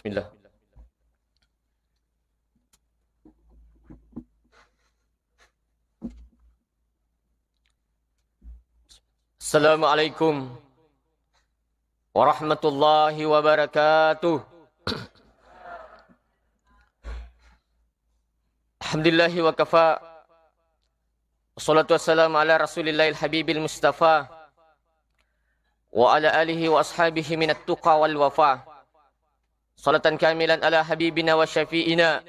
Bismillah. Assalamualaikum warahmatullahi wabarakatuh. Alhamdulillahi wa kafa. Wassalatu wassalamu ala rasulillahil habibil mustafa wa ala alihi wa ashabihi minat tuqa wal wafa. Salatan kamilan ala habibina wa syafi'ina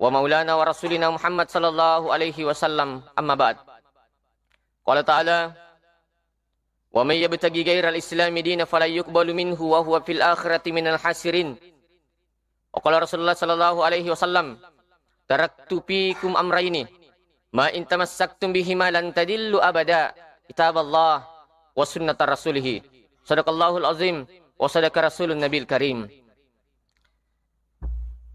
wa maulana wa rasulina Muhammad sallallahu alaihi wasallam. Amma ba'd. Qala ta'ala: "Wa may yabtaghi ghairal islami dinan fala yuqbalu minhu wa huwa fil akhirati minal hasirin." Wa qala Rasulullah sallallahu alaihi wasallam: "Taraktu fikum amrayni ma in tamassaktum bihima lan tadillu abada, kitaballah wa sunnatar rasulih." Sadaqallahul azim wa sadaqa rasulun nabil karim.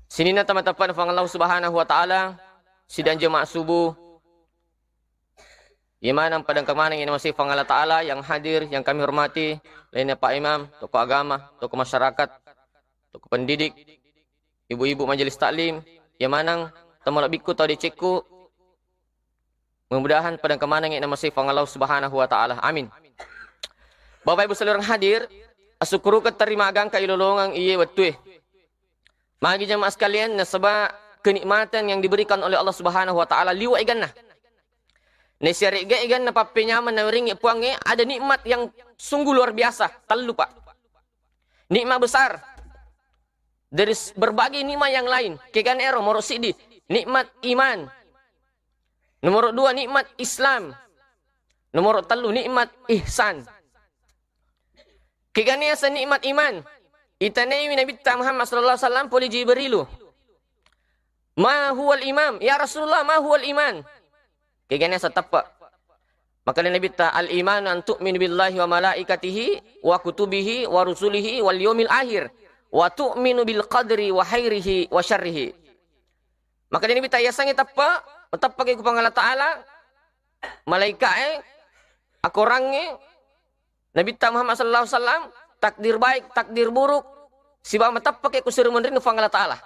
Sinina tamatapan fang Allah subhanahu wa ta'ala sidang jemaah subuh Iman ang padang kemanang ini masih fang Allah ta'ala yang hadir, yang kami hormati, lainnya Pak Imam, tokoh agama, tokoh masyarakat, tokoh pendidik, ibu-ibu majelis taklim, yang manang teman biku atau dicekku, mudah-mudahan padang kemanang ini masih fang Allah subhanahu wa ta'ala. Amin. Bapak ibu seluruh hadir, asukuru keterima agang kailolongang iye wetue. Magi jemaah sekalian, nasabah kenikmatan yang diberikan oleh Allah subhanahu wa ta'ala liwa igan na. Nesiarik ga igan na papenyaman na ringi puangi, ada nikmat yang sungguh luar biasa. Tak lupa. Nikmat besar. Dari berbagai nikmat yang lain. Kegan ero, nomor sidi. Nikmat iman. Nomor dua, nikmat Islam. Nomor telu, nikmat ihsan. Kegania sa nikmat iman. Itanay Nabi Muhammad sallallahu alaihi wasallam poli Jibrilu. Ma huwal imam? Ya Rasulullah, ma huwal iman? Kegania sa tapa. Maka Nabi ta al-iman an tu'minu billahi wa malaikatihi wa kutubihi wa rusulihi wal yawmil akhir wa tu'minu bil qadri wa khairihi wa syarrihi. Maka Nabi ta yasangi tapa, tapa kay kupang Allah Taala malaikae akorange Nabi Muhammad sallallahu alaihi wasallam takdir baik, takdir buruk, siba matapak ko sir munrin fang Allah Taala.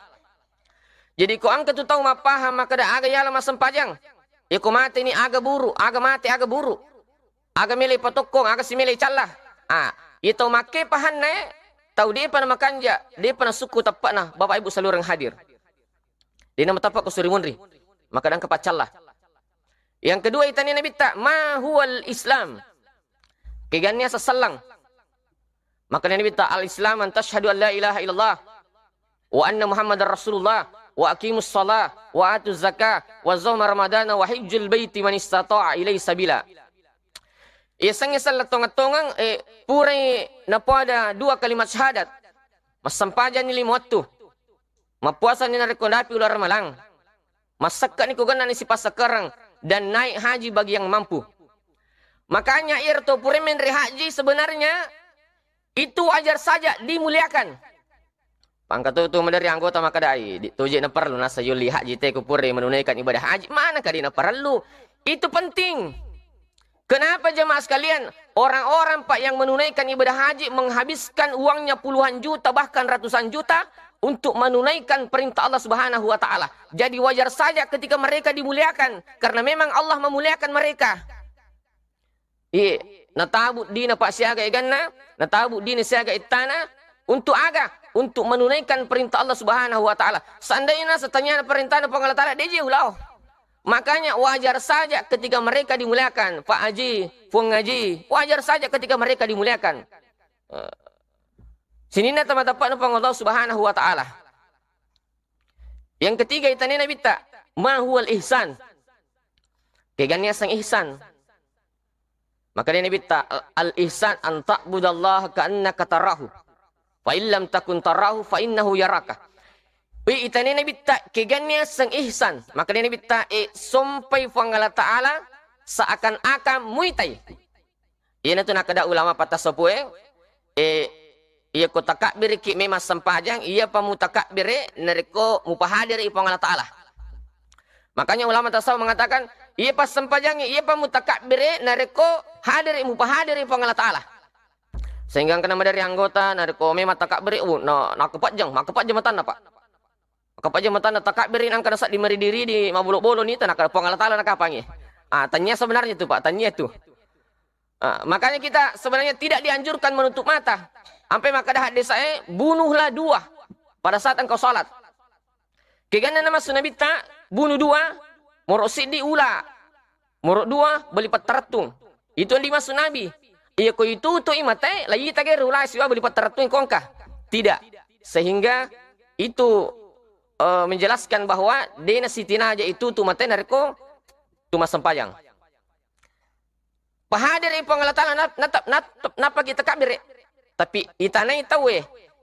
Jadi ko ang katutaw mapaham maka da aga yala masampajang. Ya ko mati ni aga buru, aga mati aga buru. Aga milih patokong, aga si milih calah. Ito make pahan na tau dia pa na makanja, dia pa na suku tapak na Bapak Ibu seluruh hadir. Dia na matapak ko sir munrin. Maka dang kapacalah. Yang kedua itani Nabi ta ma huwal Islam. Kegannya seselang. Maka Nabi ta al-Islam an tashhadu an la ilaha illallah wa anna Muhammadar Rasulullah wa aqimus shalah wa atuz zakah wa shaum ramadana wa hajjul baiti man istata'a ilaihi sabila. Isang tongang pure na pada dua kalimat syahadat. Masampajan ni limuatu. Mapuasan ni narekondapi ular malang. Masakka ni kuganan ni si pasakarang dan naik haji bagi yang mampu. Makanya irto pure menri haji sebenarnya itu wajar saja dimuliakan. Pangkat itu dari anggota makadai. Tujuh na perlu nasa yuli haji te kupure menunaikan ibadah haji. Mana kadi na perlu? Itu penting. Kenapa jemaah sekalian? Orang-orang pak yang menunaikan ibadah haji menghabiskan uangnya puluhan juta bahkan ratusan juta untuk menunaikan perintah Allah Subhanahu wa taala. Jadi wajar saja ketika mereka dimuliakan karena memang Allah memuliakan mereka. Iya, natabut dina pak siaga iganna, natabut dina siaga itana untuk aga, untuk menunaikan perintah Allah Subhanahu wa taala. Seandainya setanya perintah Allah taala dia ulau. Makanya wajar saja ketika mereka dimuliakan, Pak Haji, Fung Haji, wajar saja ketika mereka dimuliakan. Sinina teman-teman Allah Subhanahu wa taala. Yang ketiga itani Nabi ta, ma huwal ihsan. Kegannya sang ihsan. Maka dia Nabi ta al-ihsan an ta'budallaha ka'annaka tarahu. Fa illam takun tarahu fa innahu yaraka. Wi itani Nabi ta kegannya sang ihsan. Maka dia Nabi ta sampai fang Allah Taala seakan-akan muitai. Ia tu nak ada ulama patah sopue ia ko takbir ki memang sampajang ia pamutakbir nariko mupahadir ipang Allah Taala. Makanya ulama tasawuf mengatakan ia pas sampajang ia pamutakbir nariko hadir mupahadir ipang Allah Taala. Sehingga kena dari anggota na ko me mata kak beri na kepajang matan na pak. Kepajang matan na takak berin ang kana sa di mari diri di mabulok-bolo ni tanah ka pangalatala na kapangi. Tanya sebenarnya itu Pak, tanya itu. Makanya kita sebenarnya tidak dianjurkan menutup mata. Sampai maka dah hadis saya, bunuhlah dua pada saat engkau salat. Kegana nama sunabi tak bunuh dua, morok sidi ula. Morok dua belipat tertung. Itu yang dimaksud Nabi. Iya ko itu tu imate, lagi tage rula siwa belipat tertung kongkah. Tidak. Sehingga itu menjelaskan bahwa dena sitina aja itu tu mate nariko tu mas sempayang. Pahadir ipong Allah Ta'ala napa kita kabir. Tapi itanay tahu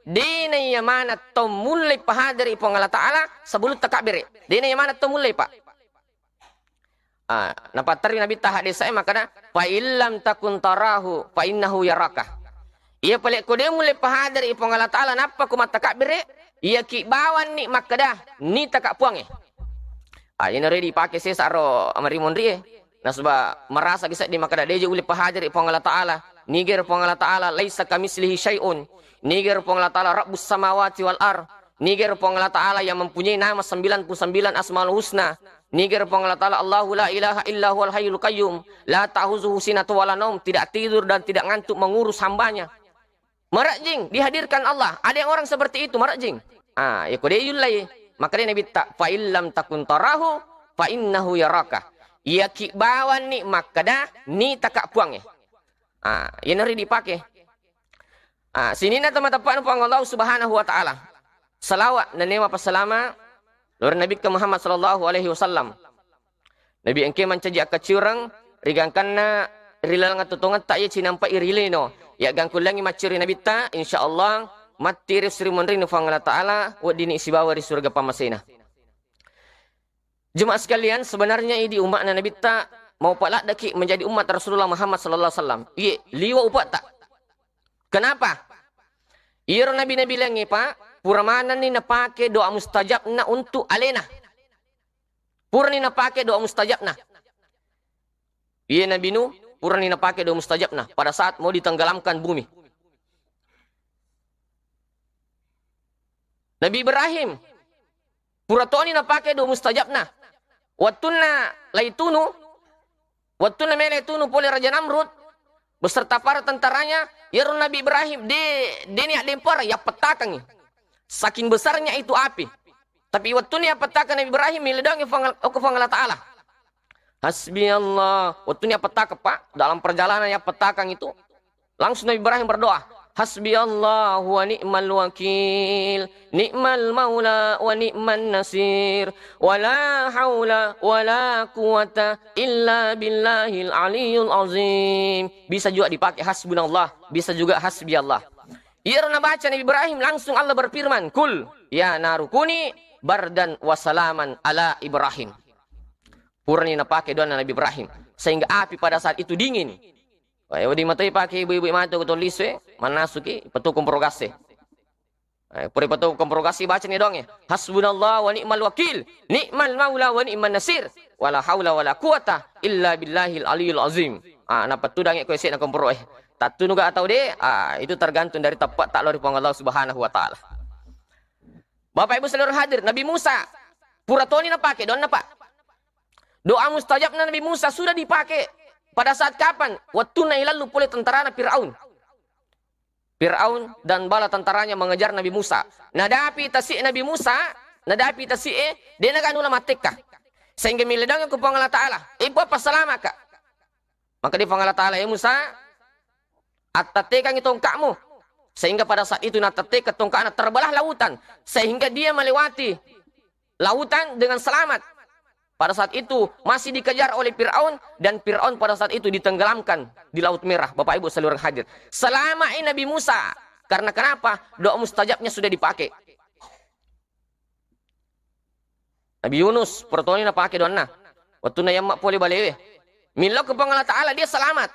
dena yamana to mulai pahadir ipong Allah Ta'ala sebelum takabir. Dena yamana to mulai Pak. Napa tari Nabi tahadis saya makana fa illam takun tarahu fa innahu yaraka. Ia pelik ko dia mulai pahadir ipong Allah Ta'ala napa ko mata kabir. Ia ki bawan ni makadah ni takak puang ini ready pakai saya saro amarimon rie. Nasba merasa kisah di makadah deje uli pahadir ipong Allah Ta'ala. Niger pong Allah Ta'ala laisa kamislihi syai'un. Niger pong Allah Ta'ala rabbus samawati wal ar. Niger pong Allah Ta'ala yang mempunyai nama 99 asmaul husna. Niger pong Allah Ta'ala Allahu la ilaha illa huwal hayyul qayyum. La ta'khuzuhu sinatun wala naum. Tidak tidur dan tidak ngantuk mengurus hambanya. Marajing dihadirkan Allah. Ada yang orang seperti itu marajing. Ya kode yulai. Maka dia Nabi tak fa illam takun tarahu fa innahu yaraka. Ia ki bawan ni makada ni takak puang ia nari dipakai. Sini na teman-teman puang Allah Subhanahu wa taala. Salawat dan nema pasalama lur Nabi ke Muhammad sallallahu alaihi wasallam. Nabi engke mancaji akacurang rigangkanna rilang atutungan tak ye cinampa irileno. Ya gangkulangi macuri Nabi ta insyaallah matiri Sri Monri nu Allah taala wa dini isibawa di surga pamasina. Jemaah sekalian, sebenarnya ini umat Nabi tak mau palak daki menjadi umat Rasulullah Muhammad sallallahu alaihi wasallam. Iya, liwa upat tak. Kenapa? Iya Nabi-nabi langi Pak, puramanan ni napake doa mustajab na untuk alena. Pura ni napake doa mustajab na. Iya Nabi Nu, pura ni napake doa mustajab na pada saat mau ditenggelamkan bumi. Nabi Ibrahim, pura to ni napake doa mustajab na. Wattunna melaitunu poli Raja Namrud beserta para tentaranya ya Nabi Ibrahim de ni lempar ya petakan saking besarnya itu api tapi wattunna ya petakan Nabi Ibrahim miledangi aku Allah Ta'ala hasbi Allah wattunna ya petakan Pak dalam perjalanan ya petakan itu langsung Nabi Ibrahim berdoa hasbi Allah wa ni'mal wakil ni'mal maula wa ni'man nasir wala haula wala quwata illa billahil aliyul azim. Bisa juga dipakai hasbunallah, bisa juga hasbi Allah. Ia baca Nabi Ibrahim langsung Allah berfirman kul ya narukuni bardan wasalaman ala Ibrahim. Purni pakai doa Nabi Ibrahim sehingga api pada saat itu dingin. Wah, di matai pakai ibu-ibu mata ko tulis manasuki petu komprogasi. Puri petu komprogasi baca ni dong ya. Hasbunallah wa ni'mal wakil, ni'mal maula wa ni'man nasir, wala haula wala quwata illa billahil aliyul azim. Na petu dang ko isi na kompro tak tunuga atau de, itu tergantung dari tepat tak lori Allah Subhanahu wa taala. Bapak Ibu seluruh hadir, Nabi Musa pura toni na pakai doa na Pak. Doa mustajab na Nabi Musa sudah dipakai. Pada saat kapan? Waktu nailalu pulih tentara Fir'aun. Fir'aun dan bala tentaranya mengejar Nabi Musa. Nadapi tasik Nabi Musa, nadapi tasik dia nak anula matekah. Sehingga miledang ke Allah Ta'ala. Ibu apa selama kak? Maka di Allah Ta'ala ya Musa, atatekan itu tongkakmu. Sehingga pada saat itu natatek tongkaknya terbelah lautan. Sehingga dia melewati lautan dengan selamat. Pada saat itu masih dikejar oleh Fir'aun dan Fir'aun pada saat itu ditenggelamkan di Laut Merah. Bapak Ibu seluruh hadir. Selama ini Nabi Musa. Karena kenapa? Doa mustajabnya sudah dipakai. Nabi Yunus pertolongan pakai doa na. Waktu na yamak boleh balik. Milo ke Allah Ta'ala dia selamat.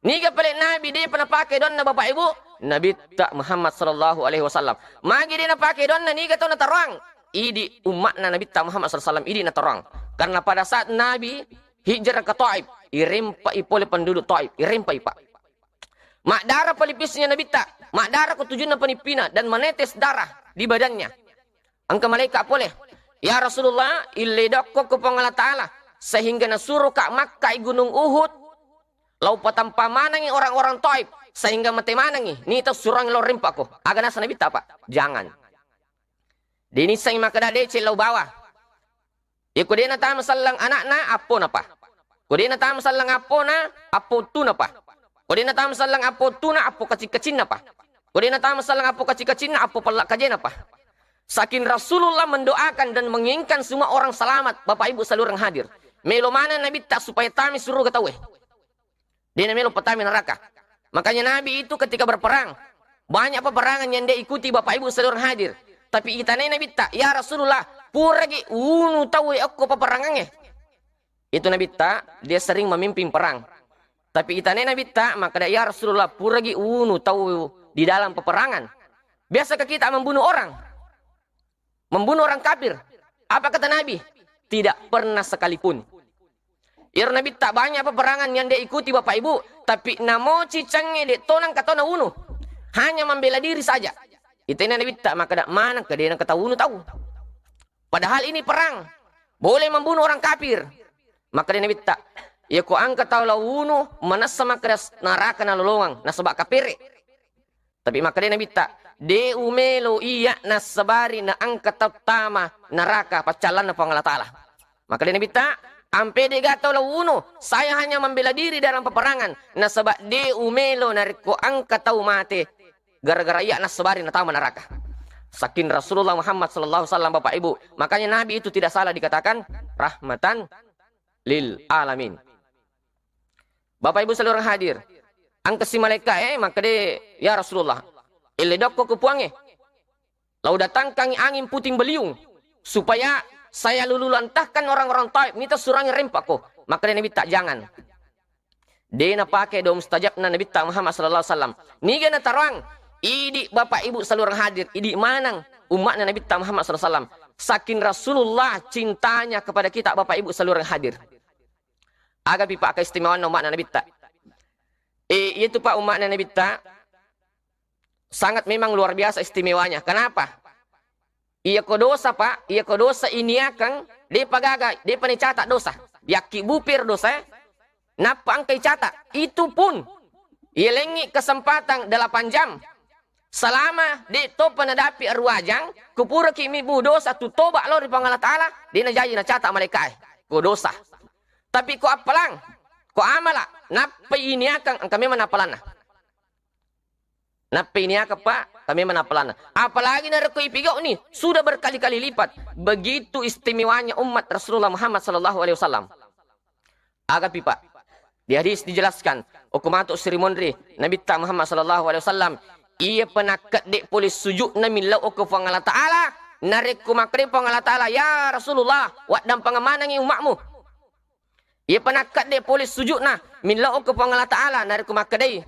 Niga pelik Nabi dia pernah pakai doa na Bapak Ibu. Nabi tak Muhammad sallallahu alaihi wasallam. Magi dia na pakai doa na niga tahu na terang. Idi umatna Nabi tak Muhammad sallallahu alaihi wasallam idi na terang. Karena pada saat Nabi hijrah ke Taif, irempai oleh penduduk Taif, irempai Pak. mak darah pelipisnya Nabi tak, mak darah ketujuan penipina dan menetes darah di badannya. Angka malaikat boleh. Ya Rasulullah, illedakko ke Allah Ta'ala sehingga nasuruh kak Makkah gunung Uhud. Lau patampa manangi orang-orang Taif sehingga mati manangi. Ni itu surang lo rimpako. Aga nasa Nabi tak pak? Jangan. Dini sang maka dece lau bawah. Ya kudena tam sallang anak na apo na pa. Kudena tam sallang apo na apo tu na pa. Kudena tam sallang apo tu na apo kacik-kacin na pa. Kudena tam sallang apo kacik-kacin na apo palak kajen na pa. Saking Rasulullah mendoakan dan menginginkan semua orang selamat. Bapak ibu seluruh yang hadir. Melo mana Nabi tak supaya tami suruh ketahui. Dia melo petami neraka. Makanya Nabi itu ketika berperang. Banyak peperangan yang dia ikuti bapak ibu seluruh yang hadir. Tapi kita Nabi tak. Ya Rasulullah. Puragi unu tahu aku peperangannya. Itu Nabi tak. Dia sering memimpin perang. Tapi kita Nabi tak. Maka dia ya Rasulullah. Puragi unu tahu di dalam peperangan. Biasakah kita membunuh orang? Membunuh orang kafir. Apa kata Nabi? Tidak pernah sekalipun. Ir Nabi tak banyak peperangan yang dia ikuti bapak ibu. Tapi namo cicangnya dia tonang katona unu. Hanya membela diri saja. Itu Nabi tak maka tak mana ke dia kata unu tahu. Padahal ini perang. Boleh membunuh orang kafir. Maka dia Nabi tak. Ya ku angkat tahu lah unu. Manasa maka neraka na lolongang. Nasabak kafir. Tapi maka dia Nabi tak. De umelo iya nasabari na angkat tama neraka pacalan na Allah Ta'ala. Maka dia Nabi tak. Ampe de gatau la uno. Saya hanya membela diri dalam peperangan. Nasabak de umelo nariko angkat tahu mate. Gara-gara iya nasabari na tama neraka. Saking Rasulullah Muhammad sallallahu alaihi wasallam bapak ibu. Makanya Nabi itu tidak salah dikatakan rahmatan lil alamin. Bapak ibu seluruh hadir. Angka si malaikat maka de ya Rasulullah. Iledok ko kupuange. Lau datangkan angin puting beliung. Supaya saya lululantahkan orang-orang Taif. Nita surangi rempak ko. Maka dia Nabi tak jangan. Dia na pakai do mustajab na Nabi tak Muhammad sallallahu alaihi wasallam. Niga na tarang. Idi bapak ibu seluruh hadir. Idi manang umat na Nabi tak Muhammad sallallahu alaihi wasallam. Saking Rasulullah cintanya kepada kita bapak ibu seluruh hadir. Agak pipa keistimewaan umat na Nabi tak. Itu pak umat na Nabi tak. Sangat memang luar biasa istimewanya. Kenapa? Ia ko dosa pak. Ia ko dosa ini akan. Dia pagaga. Dia panicatat dosa. Yaki bupir dosa. Napa angkai catat. Itu pun. Ia lengi kesempatan 8 jam. Selama dia to penadapi arwajang. Kupura kimi bu dosa. Tu tobak lo di Allah Ta'ala. Dia na janji na catat mereka. Ko dosa. Tapi ko apalang. Ko amala. Napa ini akan. Angka memang apalan. Napi ini pak, kami menapalan. Apalagi dari kuipigau ni sudah berkali-kali lipat. Begitu istimewanya umat Rasulullah Muhammad sallallahu alaihi wasallam. Agak pipa. Di hadis dijelaskan, hukumatuk Sri Mondri Nabi Muhammad sallallahu alaihi wasallam, ia penakat dek polis sujud na milau ke Allah Taala, narik kumakri Allah Taala, ya Rasulullah, wak dan pengamanangi umatmu. Ia penakat dek polis sujud na milau ke Allah Taala, narik kumakri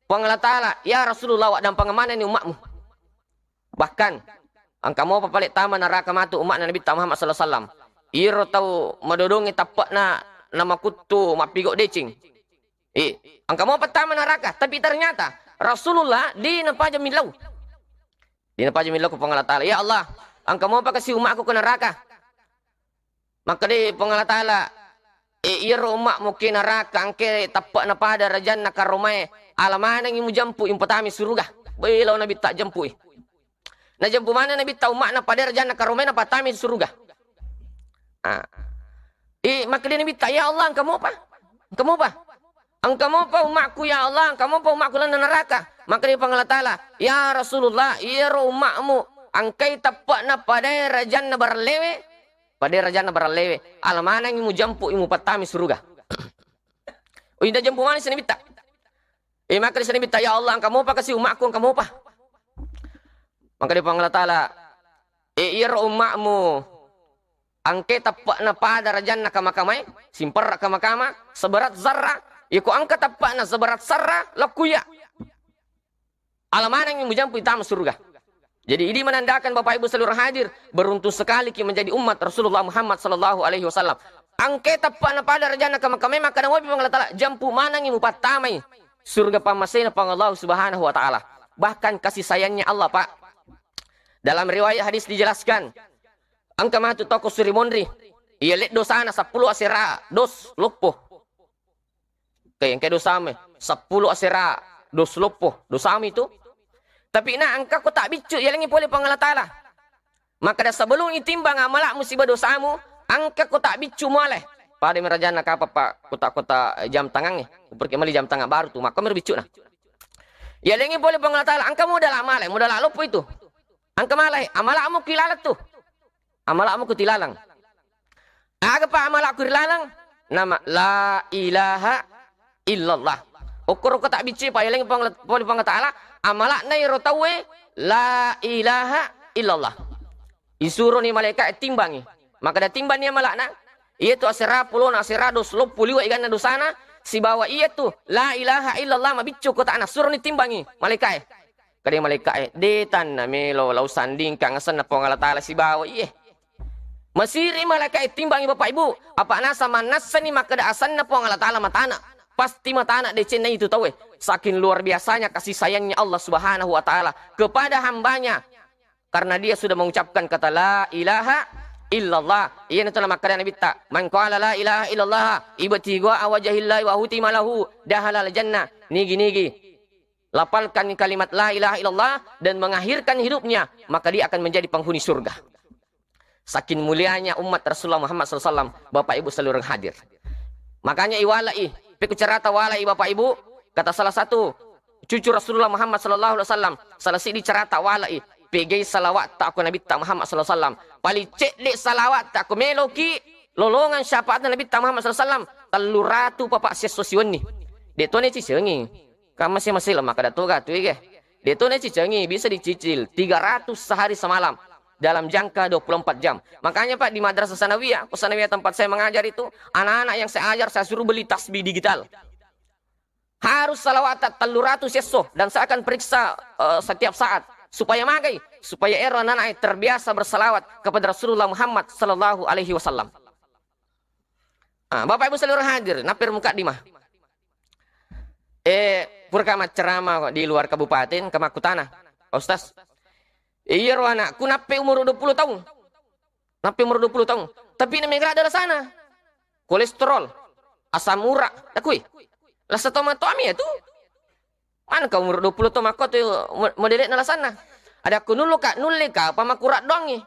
Allah Ta'ala, ya Rasulullah wak dan pengamanan ni umatmu. Bahkan, angka mau papalit taman neraka matu umat Nabi Muhammad sallallahu alaihi wasallam. Iro tahu madodongi tapak na nama kutu mapigok decing. Angka mau pertama neraka, tapi ternyata Rasulullah di napaja milau. Di napaja milau ke Allah Ta'ala. Ya Allah, angka mau apa kasih umatku ke neraka. Maka di Allah Ta'ala, iro umak mungkin neraka angke tapak na pada rajan na karomai. Alamana yang jampu yang pertama surga. Beliau Nabi tak jampu. Na jampu mana Nabi tahu makna pada rajana karomena patami surga. Maka dia Nabi tak, ya Allah, kamu apa? Kamu apa? Kamu apa umatku ya Allah? Kamu apa umatku dalam neraka? Maka dia Allah Ta'ala, ya Rasulullah, ya umatmu angkai tapak na pada rajana berlewe. Pada rajana berlewe. Alamana yang jampu yang patami surga. Indah jampu mana si Nabi tak? Maka dia minta, ya Allah, kamu apa kasih umatku, kamu apa? Maka dia Allah Ta'ala, ir umatmu, angke tapak na pada rajan na kamakamay, simpar kamakama, seberat zarra, iku angka tapak na seberat sarra, lakuya. Alamana yang menjampu hitam surga. Jadi ini menandakan Bapak Ibu seluruh hadir, beruntung sekali kita menjadi umat Rasulullah Muhammad sallallahu alaihi wasallam. Angke tapak na pada rajan na kamakamay, maka nawabi Allah Ta'ala, jampu mana yang mupatamay. surga pamasena pang Allah Subhanahu wa taala. Bahkan kasih sayangnya Allah, Pak. Dalam riwayat hadis dijelaskan, angka matu toko suri mondri, ia lihat dosana 10 asira, dos lupuh. Kayak dosa me, 10 asira, dos lupuh, dosa itu. Tapi na angka ko tak bicu, ia lagi boleh pang Allah taala. Maka dah sebelum itimbang amalak musibah dosamu, angka ko tak bicu maleh. Pada merajana ka apa Pak, kota-kota jam tangan ni. Pergi mali jam tangan baru tu, maka merbicu nah. Ya lengi boleh pang Allah taala, angka mudah lah maleh, mudah lah lupa itu. Angka maleh, amalakmu kilalat tu. Amalakmu ku tilalang. Aga pa amalakku tilalang? Nama la ilaha illallah. Ukur ko tak bici pa, ya lengi boleh pang Allah taala, amalak na irotawe la ilaha illallah. Isuruh ni malaikat timbangi. Maka dah timbang ni amalak na. Ia tu asira puluh na asira dos lupu liwa ikan na dosana. Si bawa ia tu la ilaha illallah mabicu ko tak na. Suruh ni timbangi malaikat. Kadang malaikat detan na melo lau sanding kang asan na pong Allah taala si bawa iya. Masiri malaikat timbangi bapak ibu. Apa nasa manasa ni maka da asan na pong Allah taala matana. Pasti matana de cina itu tahu. Saking luar biasanya kasih sayangnya Allah Subhanahu wa taala kepada hambanya. Karena dia sudah mengucapkan kata la ilaha illallah. Ia itulah makanya Nabi tak. Man qala la ilaha illallah ibtigha wajhillahi wa hutima lahu dahalal jannah. Nigi. Lapalkan kalimat la ilaha illallah dan mengakhirkan hidupnya, maka dia akan menjadi penghuni surga. Saking mulianya umat Rasulullah Muhammad SAW, Bapak Ibu seluruh hadir. Makanya iwalai, piku cerita walai Bapak Ibu, kata salah satu cucu Rasulullah Muhammad SAW, salah si dicerita walai, pegay salawat tak aku Nabi tak Muhammad SAW. Pali cek dek salawat tak aku meloki, lolongan syafaat Nabi tak Muhammad SAW, teluratu Bapak sesosiwan ni. Dia tu ni cicengi. Kamu masih lemah kada tuh gatu ya. Dia tu ni cicengi bisa dicicil 300 sehari semalam dalam jangka 24 jam. Makanya Pak di Madrasah Sanawiyah tempat saya mengajar itu, anak-anak yang saya ajar saya suruh beli tasbih digital. Harus salawat teluratus yeso dan saya akan periksa setiap saat supaya magai, supaya anak-anak terbiasa bersalawat kepada Rasulullah Muhammad sallallahu alaihi wasallam. Bapak Ibu seluruh hadir, napir muka di mah. Purkama ceramah di luar kabupaten Kemakutana, Ustaz. Iya rohana, aku nape umur 20 tahun. Nape umur 20 tahun. Tapi ini megah adalah sana. Kolesterol, asam urat, takui. Lah satomato ami itu. Mana kau umur 20 tahun aku tu modelnya nala sana. Ada aku nulika apa makurat dong ni.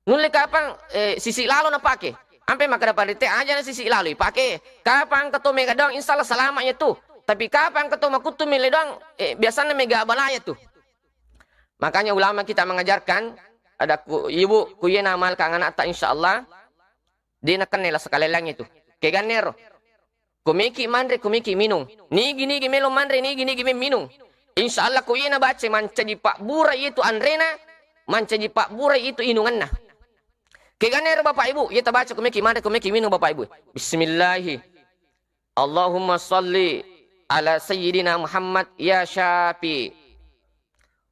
Nulika apa sisi lalu na pakai. Sampai maka dapat rete aja na sisi lalu pakai. Kapan ketemu mega dong insyaallah selamatnya tu. Tapi kapan ketemu makutu mele dong biasanya mega balaya tu. Makanya ulama kita mengajarkan ada ibu kuyen amal kang anak tak insyaallah dia nak kenela sekali lang itu. Keganero. Kumiki minum. Ni gini melo mandre ni gini minum. Insyaallah kuyen baca mancaji pak burai itu andrena, mancaji pak burai itu inunganna. Keganero Bapak Ibu, kita baca kumiki minum Bapak Ibu. Bismillah. Allahumma salli ala sayyidina Muhammad ya Syafi.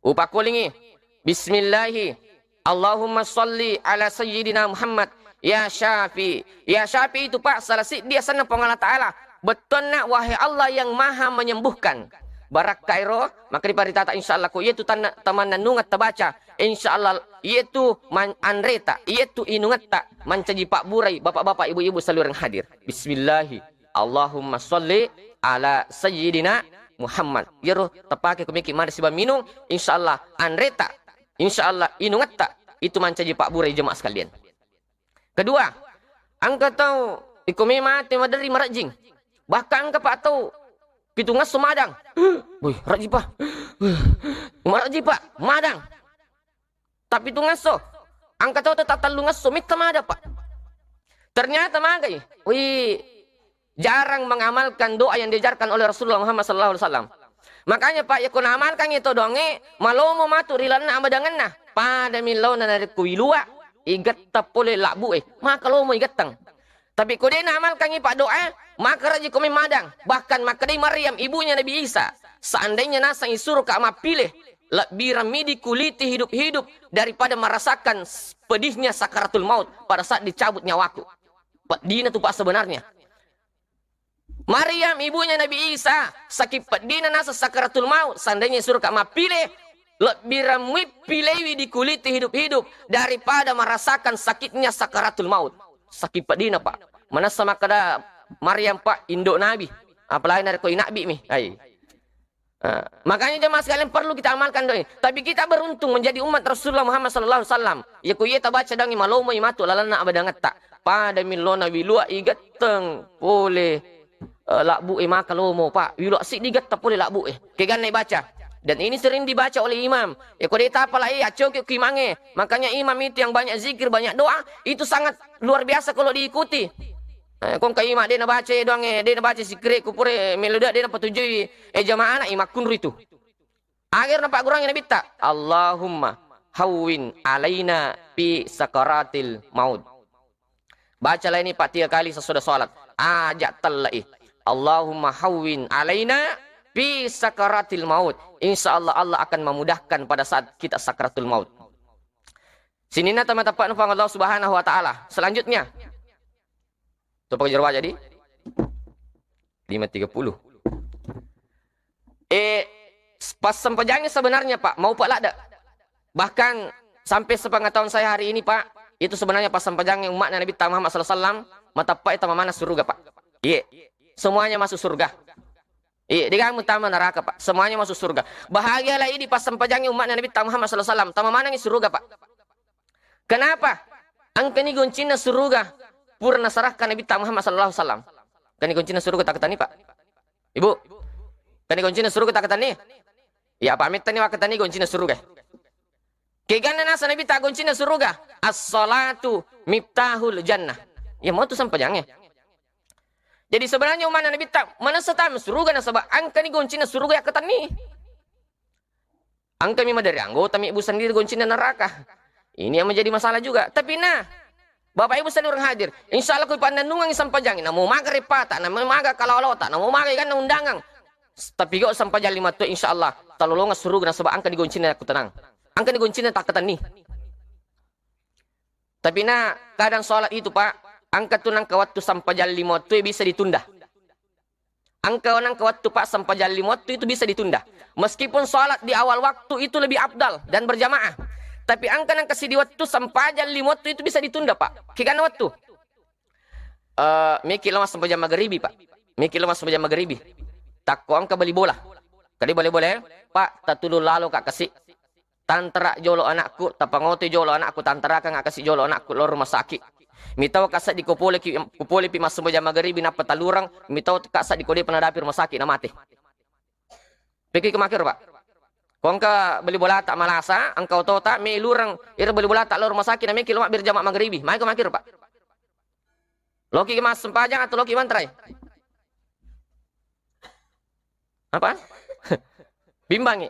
Upakulingi. Bismillahi. Allahumma salli ala sayyidina Muhammad ya Syafi. Ya Syafi itu Pak salah si dia sana pang Allah Ta'ala. Betul nak wahai Allah yang maha menyembuhkan. Barak kairo maka diparitata insyaallah ko yaitu taman nungat tabaca. Insyaallah yaitu man anreta yaitu inungat tak mancaji Pak burai bapak-bapak ibu-ibu seluruh hadir. Bismillahi. Allahumma salli ala sayyidina Muhammad. Yaro tapake kumiki mari siba minum insyaallah anreta insyaallah inungat tak itu mancaji Pak burai jemaah sekalian. Kedua, angka tahu ikumi mati madari marajing. Bahkan angka Pak tahu pitungas sumadang. Boy, rajipa. Marajipa, madang. Tapi tungas so. Angka tahu tetap talungas so mita mada Pak. Ternyata magai. Wih, jarang mengamalkan doa yang diajarkan oleh Rasulullah Muhammad SAW. Makanya Pak, ya kau amalkan itu donge, malomo matu rilana amadangan pada milau na dari kuilua, igat tapole labu maka lo mau igatang. Tapi kau dia amalkan Pak doa, maka raja kau madang. Bahkan maka dia Maryam ibunya Nabi Isa, seandainya nasa isuruh kama pilih lebih ramidi kuliti hidup-hidup daripada merasakan pedihnya sakaratul maut pada saat dicabut nyawaku. Pak Dina tuh Pak sebenarnya. Maryam ibunya Nabi Isa sakit dina nasa sakaratul maut. Seandainya suruh kak pilih lebih ramai pilih di kulit hidup-hidup daripada merasakan sakitnya sakaratul maut. Sakit dina pak. Mana sama kada Maryam pak induk Nabi. Apalagi dari koi Nabi mi. Makanya jemaah sekalian perlu kita amalkan doa. Tapi kita beruntung menjadi umat Rasulullah Muhammad sallallahu alaihi wasallam. Ya ku ye baca dangi malomo imatu lalana abadangat tak. Pada milona wilua igateng boleh lakbu maka lomo pak wilua sik digat tak boleh lakbu kegan naik baca. Dan ini sering dibaca oleh imam. Ya kau deta apalah cokik kimange. Makanya imam itu yang banyak zikir, banyak doa, itu sangat luar biasa kalau diikuti. Kong ka imam dia nak baca doang dia nak baca zikir kupure melodia dia nak petujui jamaah anak imak kunru itu. Akhir nampak kurang yang bita. Allahumma hawwin alaina fi sakaratil maut. Bacalah ini 4 kali sesudah salat. Ajak talai. Allahumma hawwin alaina fi sakaratil maut. Insyaallah Allah akan memudahkan pada saat kita sakaratul maut. Sini na teman-teman nufang Allah Subhanahu wa taala. Selanjutnya. Tu pakai jerwa jadi 5.30. Pas sempejangnya sebenarnya Pak, mau Pak lada. Bahkan sampai sepengetahuan saya hari ini Pak, itu sebenarnya pas sempejangnya umat Nabi Muhammad sallallahu alaihi wasallam, mata Pak itu mana surga Pak. Iya. Semuanya masuk surga. Iya, di kamu taman neraka Pak. Semuanya masuk surga. Bahagialah ini pas sempejangnya umat Nabi Muhammad sallallahu alaihi wasallam, taman mana ini surga Pak. Kenapa? Angka ni goncina surga. Purna sarahkan Nabi Muhammad sallallahu alaihi wasallam. Kani goncina surga tak ketani Pak. Ibu. Kani goncina surga tak ketani. Ya pamit tani wakatani goncina surga. Kegana nasa Nabi tak goncina surga. As-salatu miftahul jannah. Ya mau tu sempejangnya. Jadi sebenarnya umat Nabi tak mana setam surga na sebab angka ni goncina surga ya ketani. Angka memang dari anggota mi ibu sendiri goncina neraka. Ini yang menjadi masalah juga. Tapi nah, Bapak Ibu sekalian orang hadir, insya Allah kui pandan nungang sampajangin, namu maga repata, namu maga kalawalota, namu maga ikan undangan. Tapi kau sampajang 5 tu insya Allah, talolonga surga na sebab angka di goncina aku tenang. Angka di goncina tak ketani. Tapi nah, kadang sholat itu Pak, angka tunang ke waktu sampajang 5 tu bisa ditunda. Angka onang ke waktu Pak sampajang 5 tu itu bisa ditunda. Meskipun sholat di awal waktu itu lebih afdal dan berjamaah. Tapi angka nang kasih di waktu sampajang 5 tu itu bisa ditunda Pak. Kikana waktu. Mikir lemas sampai jam maghribi Pak. Mikir lemas sampai jam maghribi. Takko angka beli bola. Kali boleh Pak, tatulu lalu kak kasih. Tantara jolo anakku, tapangote jolo anakku, tantara kang kasih jolo anakku lor rumah sakit. Mitau kasat di kupole pi mas sampai jam maghribi na patalurang, mitau kasat di kode penadapi rumah sakit na mati. Pikir kemakir Pak. Kau angka beli bola tak malasa, angkau tahu tak me lurang, ira beli bola tak lor rumah sakit na me kilo mak bir jamak maghribi. Mai kemakir Pak. Loki mas sempajang atau loki mantrai? Apa? Bimbangi.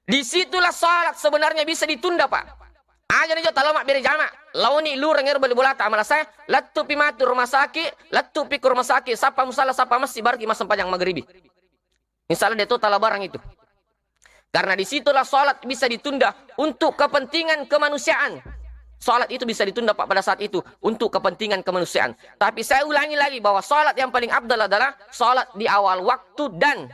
Disitulah salat sebenarnya bisa ditunda Pak. Aja nih kalau mak bir jamak. Launi lurang ira beli bola tak malasa, latu pi matu rumah sakit, latu pi ke rumah sakit. Sapa musala sapa masjid barki mas sempajang maghribi. Misalnya dia total barang itu. Karena disitulah sholat bisa ditunda untuk kepentingan kemanusiaan. Sholat itu bisa ditunda Pak pada saat itu untuk kepentingan kemanusiaan. Tapi saya ulangi lagi bahwa sholat yang paling abdal adalah sholat di awal waktu dan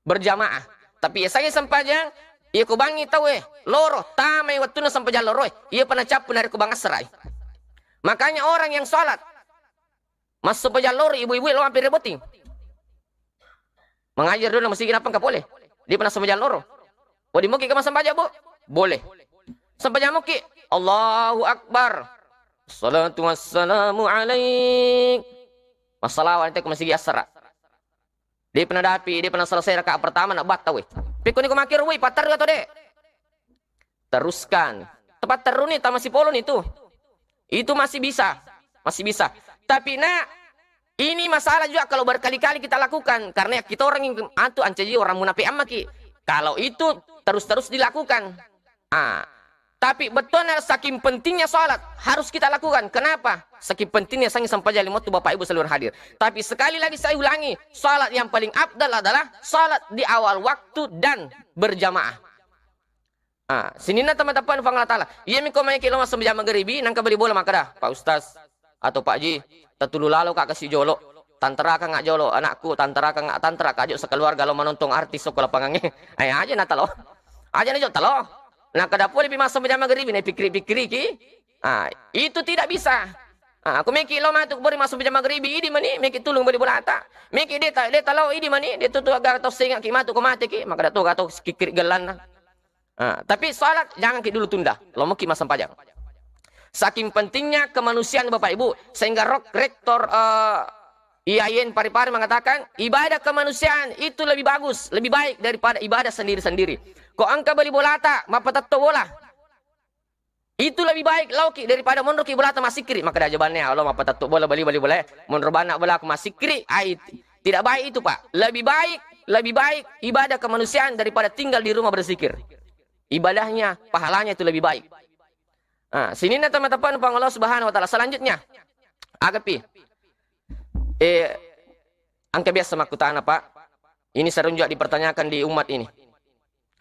berjamaah. Tapi ya saya sempajang, ia kubangi tahu loro, tamai waktu na sempajang loro, ia pernah capu dari kubang asrai. Makanya orang yang sholat, mas sempajang loro, ibu-ibu lo hampir reboting. Mengajar dulu mesti kenapa enggak boleh? Dia pernah sempajang loro. Oh di muki ke mas sempajang Bu? Boleh. Sempajang muki. Allahu Akbar. Salatu wassalamu alaik. Masalah wanita ku masih asra. Dia pernah dapi, dia pernah selesai rakaat pertama nak batal weh. Pikun ni ku makir weh, patar atau dek. Teruskan. Tepat teruni tak masih polon itu. Itu masih bisa. Masih bisa. Tapi nak ini masalah juga kalau berkali-kali kita lakukan. Karena kita orang yang antu ancaji orang munafik amaki. Kalau itu terus-terus dilakukan. Tapi betul saking pentingnya sholat. Harus kita lakukan. Kenapa? Saking pentingnya sangi sampai jam 5 tu Bapak Ibu seluruh hadir. Tapi sekali lagi saya ulangi. Sholat yang paling abdal adalah sholat di awal waktu dan berjamaah. Sini na teman-teman fangla ta'ala. Iya miko may kilo masam jam maghribi. Nangka beli bola maka dah. Pak Ustaz atau Pak Ji. Tatulu lalu kak kasih jolo. tantara ka nga jolo anakku, tantara ka nga tantara ka ajo sa keluarga lo menonton artis so kalapangange. Ay aja na talo. Aja na jo talo. Nah kadapo lebih masuk jam maghrib ini pikir-pikir ki. Itu tidak bisa. Aku meki lo matuk beri masuk jam maghrib idi mani meki tulung beli bulata. Meki dia talo idi mani dia tutu agar atau singa ki matu ko mati ki maka dato gato kikir gelan. Tapi salat jangan ki dulu tunda. Lo meki masam pajang. Saking pentingnya kemanusiaan Bapak Ibu sehingga rektor IAIN Parepare mengatakan ibadah kemanusiaan itu lebih bagus, lebih baik daripada ibadah sendiri-sendiri. Kok angka beli bolata, mapatato bola. Itu lebih baik lauki daripada monroki bolata masih kiri. Maka dah jawabannya Allah mapatato bola beli boleh. Monrobana bola aku masih kiri. Tidak baik itu Pak. Lebih baik ibadah kemanusiaan daripada tinggal di rumah berzikir. Ibadahnya, pahalanya itu lebih baik. Sini na teman-teman pang Allah Subhanahu wa taala. Selanjutnya, agapi. Angka biasa makutana Pak. Ini sering juga dipertanyakan di umat ini.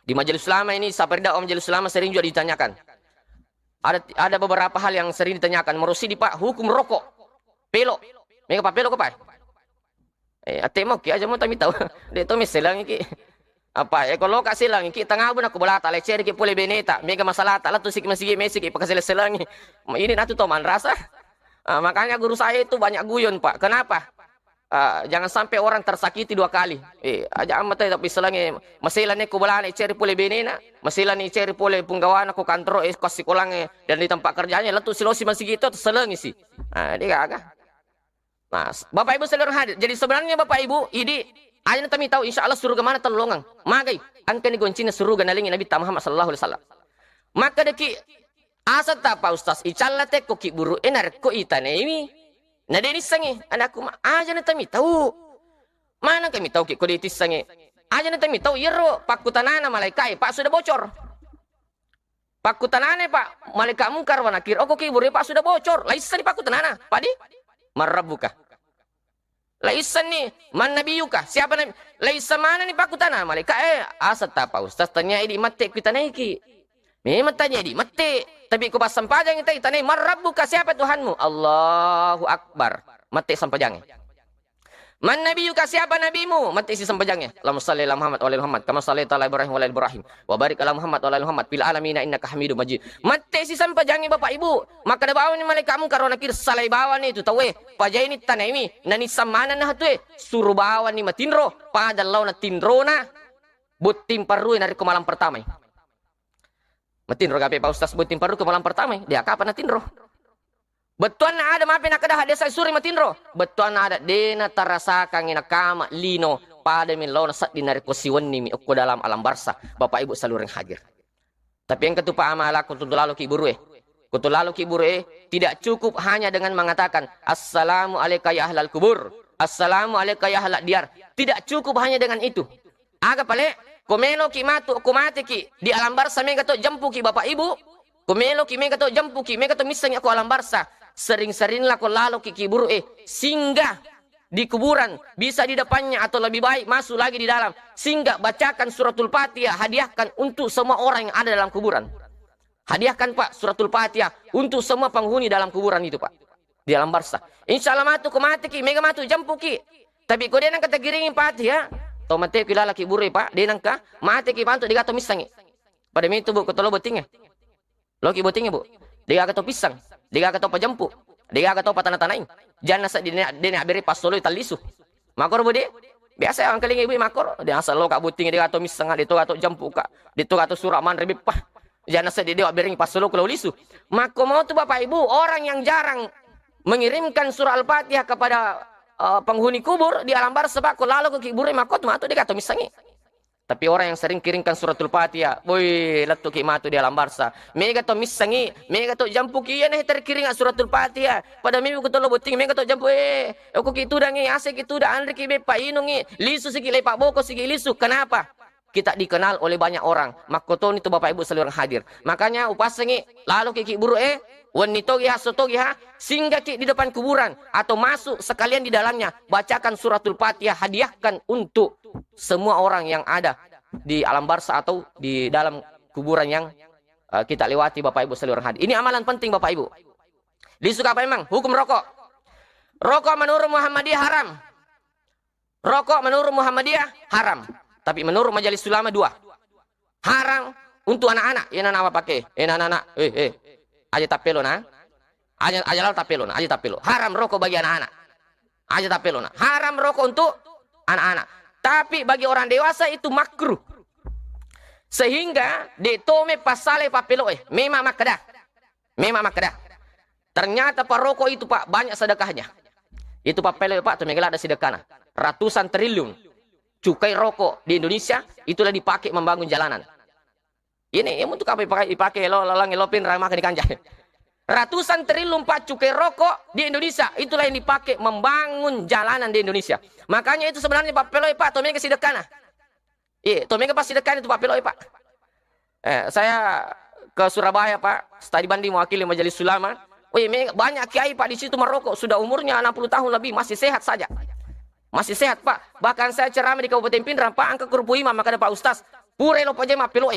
Di majelis ulama ini, saperda majelis ulama sering juga ditanyakan. Ada beberapa hal yang sering ditanyakan. Merusidi Pak, hukum rokok. Pelo. Mega Pak pelo ko Pak. Atemo ki aja mo tami tahu. Dito miselang iki. Apa kalau kasih lang kita ngabun aku bola tak leceh ki pole beneta mega masalah tak lah tu sik masih ki pakai selangi ini natu toman rasa makanya guru saya itu banyak guyon Pak. Kenapa? Jangan sampai orang tersakiti dua kali. Aja amat tapi selangi masalahnya ku bola leceh pole benena masalah ni ceri pole punggawan aku kantor kasih kolang dan di tempat kerjanya letu silosi masih gitu selangi sih. Dia agak. Nah, Bapak Ibu sekalian hadir. Jadi sebenarnya Bapak Ibu ini aja kami tahu insya Allah surga mana terlongang. Magai angka ni goncina surga nalingi Nabi Muhammad sallallahu alaihi wasallam. Maka deki asat apa Ustaz icallate ko ki buru enar ko itane ini. Na deni sangi anakku aja na kami tahu. Mana kami tahu ki ko ditis sangi. Aja na kami tahu yero pakutanana malaikai Pak sudah bocor. Pakutanane Pak malaikat mungkar wa nakir. Oh ko ki buru Pak sudah bocor. Laisa di pakutanana. Padi marabbuka. Laisa nih, man nabiyuka? Siapa nabi? Laisa mana nih pakutana malaikat asat apa Ustaz tanya ini mate kita naiki. Memang tanya ini mate, tapi ku pas sampajang kita tanya marabbuka siapa Tuhanmu? Allahu Akbar. Mate sampajang. Man nabiyuka siapa nabimu? Mate si sampajangnya. Allahumma shalli ala Muhammad wa ala Muhammad kama shallaita ala Ibrahim wa ala Ibrahim wa barik ala Muhammad wa ala Muhammad fil alamin innaka Hamidum Majid. Mate si sampajangnya Bapak Ibu. Maka da bawa ni malaikat mungkar wa nakir salai bawa ni itu tahu pajai ni tanami nani samana na hatu suruh bawa ni matinro padalaw na tinro na butim paru nari ko malam pertama. Matinro gape Pak Ustaz butim paru ko malam pertama. Dia kapan na tinro? Betuan na ada maafin na kada desa suri matinro. Betuan na ada dena tarasakan ina kama lino pada min law nasat dinari ko siwan ni mi ko dalam alam barsa. Bapak Ibu seluruh yang hadir. Tapi yang ketupa amala kutulalu ki buru Kutulalu ki buru tidak cukup hanya dengan mengatakan assalamu alayka ya ahlal kubur. Assalamu alayka ya ahlal diyar. Tidak cukup hanya dengan itu. Aga pale komelo ki matu kumate ki di alam barsa mega to jampu ki Bapak Ibu. Komelo ki mega to jampu ki mega to misang aku alam barsa. Sering-seringlah kau lalu ki kiburu singgah di kuburan bisa di depannya atau lebih baik masuk lagi di dalam singgah bacakan suratul Fatihah hadiahkan untuk semua orang yang ada dalam kuburan. Hadiahkan Pak suratul Fatihah untuk semua penghuni dalam kuburan itu Pak di alam barsa. Insya Allah matu ko mati ki mega matu jampu ki. Tapi ko denang kata giringin Fatihah to mate ki lala ki buru Pak denang ka mati ki pantu digato misangi. Pada itu Bu ko tolo botingnya. Lo ki botingnya Bu. Digato pisang. Diga kato pajampu, diga kato patana-tanain. Jangan nasa dene abere pasolo italisu. Makor bude. Biasa orang keling ibu makor. Dia asal lo kak buting dia kato misang dito kato jampu kak. Dito kato suraman rebip pah. Jangan nasa dia abere pasolo kalau lisu. Mako mau tuh Bapak Ibu orang yang jarang mengirimkan surah Al-Fatihah kepada penghuni kubur di alam barza sebab lalu ke kubur makot matu dia kato misangi. Tapi orang yang sering kirimkan suratul Fatihah, boy, letu ki matu di alam barza. Mega to misangi, mega to jampu ki ya nih terkiring suratul Fatihah. Pada minggu ko tolo buting mega to jampu aku ki tu dangi ase ki tu da andri ki be pa inungi, lisu siki le pak boko siki lisu. Kenapa? Kita dikenal oleh banyak orang. Makoton itu Bapak Ibu seluruh hadir. Makanya upasengi lalu ki buru wanito ya soto ya singgah ki di depan kuburan atau masuk sekalian di dalamnya bacakan suratul Fatihah hadiahkan untuk semua orang yang ada di alam barza atau di dalam kuburan yang kita lewati Bapak Ibu seluruh hadir. Ini amalan penting Bapak Ibu. Disuka apa memang? Hukum rokok. Rokok menurut Muhammadiyah haram. Rokok menurut Muhammadiyah haram. Tapi menurut Majelis Ulama 2. Haram untuk anak-anak. Ya anak apa pakai? Anak-anak. Aja tapelo na. Aja lalu tapelo na. Aja tapelo. Haram rokok bagi anak-anak. Aja tapelo na. Haram rokok untuk anak-anak. Tapi bagi orang dewasa itu makruh. Sehingga ditome pasale papelo memang makadah. Memang makadah. Ternyata pak rokok itu pak banyak sedekahnya. Itu papelo pak tuh megala ada sedekahnya. Ratusan triliun cukai rokok di Indonesia itulah dipakai membangun jalanan. Ini yang untuk apa dipakai lo lalang elopin ramah di kanjai. Ratusan triliun pak cukai rokok di Indonesia itulah yang dipakai membangun jalanan di Indonesia. Makanya itu sebenarnya pak peloi pak tomega sedekahnya. Iya, tomega pas sedekahnya itu pak peloi pak. Saya ke Surabaya pak, studi banding mewakili Majelis Ulama. Banyak kiai pak di situ merokok sudah umurnya 60 tahun lebih masih sehat saja. Masih sehat pak. Bahkan saya ceramah di Kabupaten Pindrang pak angka kerupu imam maka ada pak ustaz. Pure lo paje mapelo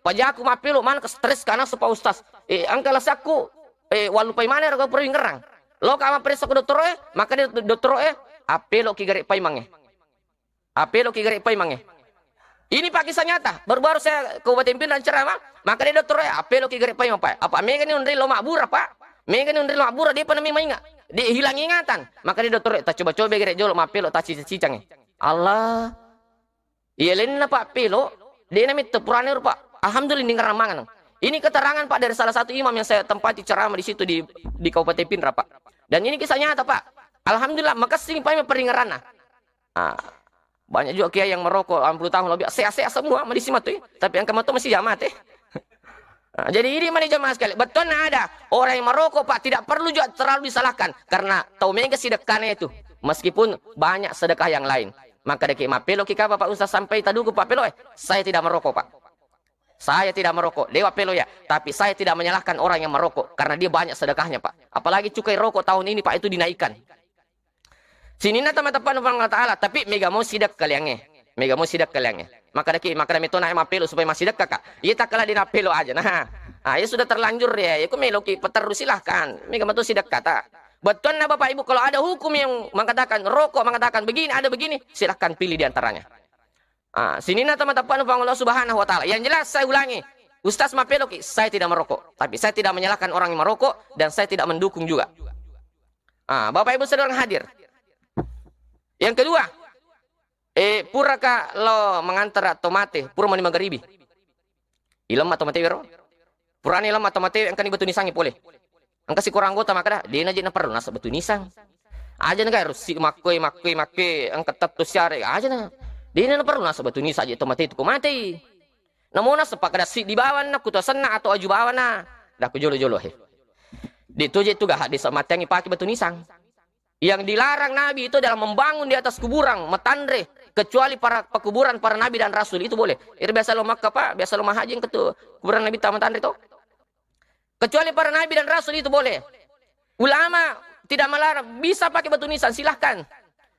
pajaku mapelo mana ke stres karena sepa ustaz. Angka lasaku walupai mana rogo purwi ngerang. Lo kama preso ke dokter maka dia dokter apelo ki garek pai mange. Apelo ki garek pai mange. Ini pak kisah nyata. Baru-baru saya ke Kabupaten Pindrang ceramah maka dia dokter apelo ki garek pai mang pak. Apa mega ni undri lo makbura pak. Mega ni undri lo makbura dia pernah mainga. Dia hilang ingatan. Maka dia dokter tak coba-coba gerek jolok mapelo tak cicang. Allah. Iya lain pak pelo. Dia namanya tepurane pak. Alhamdulillah ini ngeramangan. Ini keterangan pak dari salah satu imam yang saya tempati ceramah di situ di Kabupaten Pindrang pak. Dan ini kisah nyata pak. Alhamdulillah maka sing pak peringaran. Banyak juga kiai yang merokok 60 tahun lebih. Sehat-sehat semua medisi mati. Tapi yang kemato masih jamat jadi ini mana jamaah sekali. Betul ada orang yang merokok pak tidak perlu juga terlalu disalahkan karena tahu mega sedekahnya itu. Meskipun banyak sedekah yang lain. Maka deki mapelo kika pak ustaz sampai taduku pak pelo saya tidak merokok pak. Saya tidak merokok. Dewa pelo ya. Tapi saya tidak menyalahkan orang yang merokok karena dia banyak sedekahnya pak. Apalagi cukai rokok tahun ini pak itu dinaikkan. Sini nata matapan Allah Taala tapi mega mau sidak kaliangnya. Mega mau sidak kaliangnya. Maka demi tona mapelo supaya masih dekat kak. Ia tak kalah di napelo aja. Ya sudah terlanjur ya. Ya meloki peterus silahkan. Mega mau sidak kata. Betul nah bapak ibu kalau ada hukum yang mengatakan rokok mengatakan begini ada begini silahkan pilih di antaranya. Sini nata matapan Allah Subhanahu Wa Taala. Yang jelas saya ulangi. Ustaz mapeloki saya tidak merokok. Tapi saya tidak menyalahkan orang yang merokok dan saya tidak mendukung juga. Bapak ibu saudara hadir. Yang kedua. Pura ka lo mengantar tomate pura mani magharibi ilam tomate wero pura ni ilam tomate ang kani batu nisang ipole ang kasi kurang anggota maka di na na perlu nasa batu nisang aja na harus si makoy ang katat to syare aja na di na perlu nasa batu nisang aja tomate itu kumate namuna sa pakadasi di bawan na kutasan na atau aju bawan na daku jolo dito je itu gak hadis mati yang ipaki batu nisang yang dilarang Nabi itu adalah membangun di atas kuburan metandre kecuali para pekuburan para nabi dan rasul itu boleh. Itu biasa lo Makkah pak, biasa lo haji yang ketu kuburan Nabi taman itu. Kecuali para nabi dan rasul itu boleh. Ulama tidak melarang, bisa pakai batu nisan silahkan.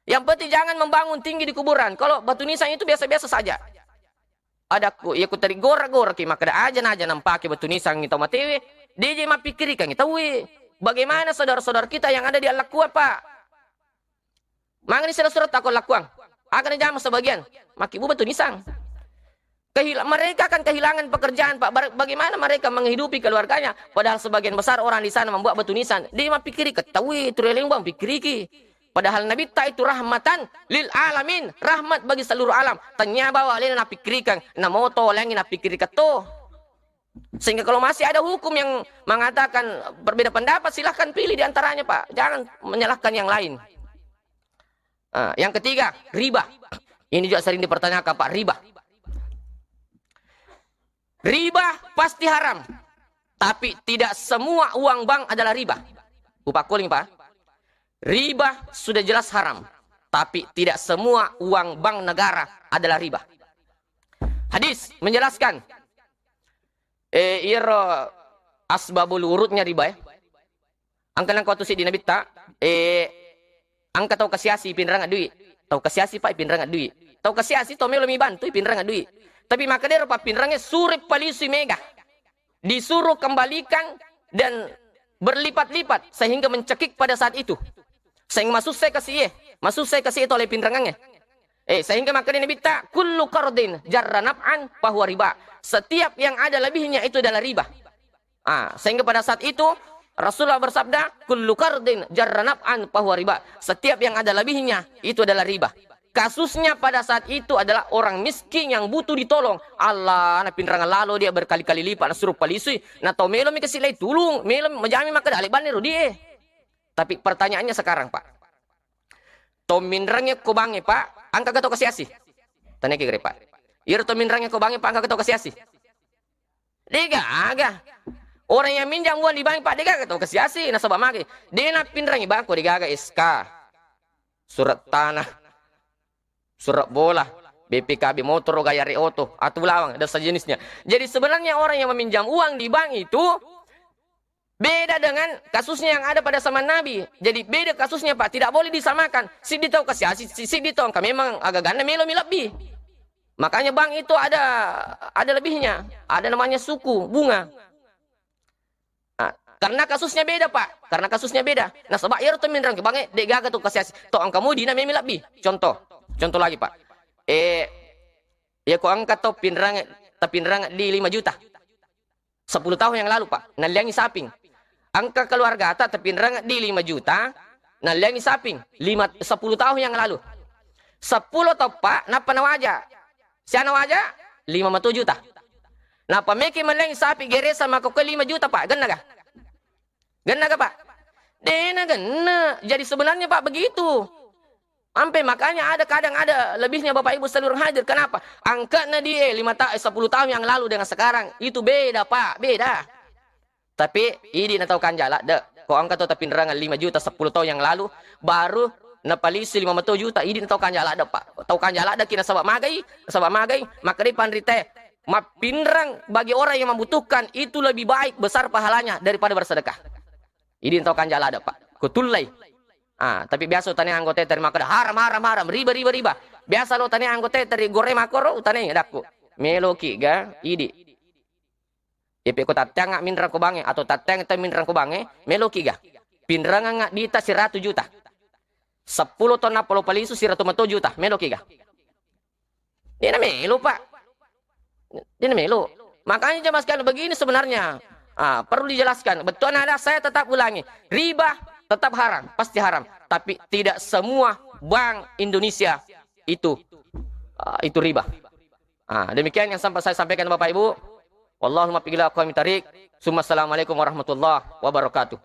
Yang penting jangan membangun tinggi di kuburan. Kalau batu nisan itu biasa-biasa saja. Ada ya ku tadi gora-gora ki maka aja nampaki batu nisan kita matewe. Dia je mapikirikan kita bagaimana saudara-saudara kita yang ada di Al-Lakuan pak. Mangani surat takut lakuang. Akan jam sebagian. Makibu batu nisang. Mereka akan kehilangan pekerjaan pak. Bagaimana mereka menghidupi keluarganya? Padahal sebagian besar orang di sana membuat batu nisan. Dia mah pikiri ketahui tereleng bang pikiri. Padahal Nabi ta itu rahmatan lil alamin, rahmat bagi seluruh alam. Tanya bawa lena na pikirikan, na moto lagi na pikiri keto. Sehingga kalau masih ada hukum yang mengatakan berbeda pendapat silahkan pilih di antaranya pak. Jangan menyalahkan yang lain. Yang ketiga, riba. Ini juga sering dipertanyakan pak, riba. Riba pasti haram. Tapi tidak semua uang bank adalah riba. Upak kuling pak. Riba sudah jelas haram. Tapi tidak semua uang bank negara adalah riba. Hadis menjelaskan. Iro asbabul urutnya riba ya. Angka kau tu si di Nabi tak. Angka tahu kasiasi pinrangan duit. Tahu kasiasi pak pinrangan duit. Tahu kasiasi tau melo mi bantu pinrangan duit. Tapi maka dia rupa pinrangnya surip palisi mega. Disuruh kembalikan dan berlipat-lipat sehingga mencekik pada saat itu. Sehingga masuk saya kasih itu oleh pinrangannya. Sehingga maka Nabi tak kullu qardin jarra naf'an fahuwa riba. Setiap yang ada lebihnya itu adalah riba. Sehingga pada saat itu Rasulullah bersabda, kullu qardin jarra naf'an fahuwa riba. Setiap yang ada lebihnya itu adalah riba. Kasusnya pada saat itu adalah orang miskin yang butuh ditolong. Allah, na pinrangan lalu dia berkali-kali lipat na suruh polisi. Na tau melo mi kasilay tulung, melo majami maka dalik banero dia. Tapi pertanyaannya sekarang, Pak. Tau minrangnya ko bange, Pak, angka gato kasiasi. Tanya kira, Pak. Ir tau minrangnya ko bange, Pak, angka gato kasiasi. Dega, aga. Orang yang minjam uang di bank, Pak, dega gato kasiasi. Na sabab magi. Dia na pinrangi bangko, dega aga SK. Surat tanah. Surat bola, BPKB motor, gaya reoto, atau lawang, dan sejenisnya. Jadi sebenarnya orang yang meminjam uang di bank itu beda dengan kasusnya yang ada pada zaman Nabi. Jadi beda kasusnya, Pak. Tidak boleh disamakan. Si ditau kasih hasil, si ditau memang agak ganda melo lebih. Makanya bank itu ada lebihnya. Ada namanya suku, bunga. Karena kasusnya beda, Pak. Karena kasusnya beda. Nah, sebab ya minrang ke bank, dek gaga tuh kasih hasil. Toh angkamu dina memang lebih. Contoh lagi, Pak. Ya kau angkat toh pinrang di 5 juta. 10 tahun yang lalu, Pak. Naliangi saping. Angka keluarga tak pinrang di 5 juta. Naliangi saping. 10 tahun yang lalu. 10 toh, Pak. Napa nawaja? Siapa nawaja? 5 juta. Napa meki maliangi sapi geresa maka ke 5 juta, Pak. Gana ga? Gana ga, Pak? Dena gana. Jadi sebenarnya, Pak, begitu. Sampai makanya kadang ada lebihnya Bapak Ibu seluruh hadir. Kenapa? Angkatnya dia 10 tahun yang lalu dengan sekarang. Itu beda, Pak. Beda. Tapi ini na tahu kan jala. Kau angkat tuh tapi nerangan 5 juta 10 tahun yang lalu. Baru na palisi 5 juta. Ini na tahu kan jala, Pak. Tahu kan jala kina sabab magai. Maka di pandrite. Mapinrang bagi orang yang membutuhkan. Itu lebih baik besar pahalanya daripada bersedekah. Ini na tahu kan jala, Pak. Kutulai. Tapi biasa utane anggota teri makada haram riba. Biasa lo tane anggota teri gore makoro utane dakku. Meloki ga idi. Ipe ko tatang minrang ko bange atau tatang ta minrang ko bange meloki ga. Pinrang nga dita 100 juta. 10 ton na polo palisu 100 juta meloki ga. Dia na melo, Pak. Dia na melo. Makanya jemaah sekalian begini sebenarnya. Perlu dijelaskan. Betul ada saya tetap ulangi. Riba tetap haram, pasti haram. Tapi tidak semua bank Indonesia itu riba. Demikian yang sampai saya sampaikan Bapak Ibu. Wallahumma fiqil aqwamit thariq. Assalamualaikum warahmatullahi wabarakatuh.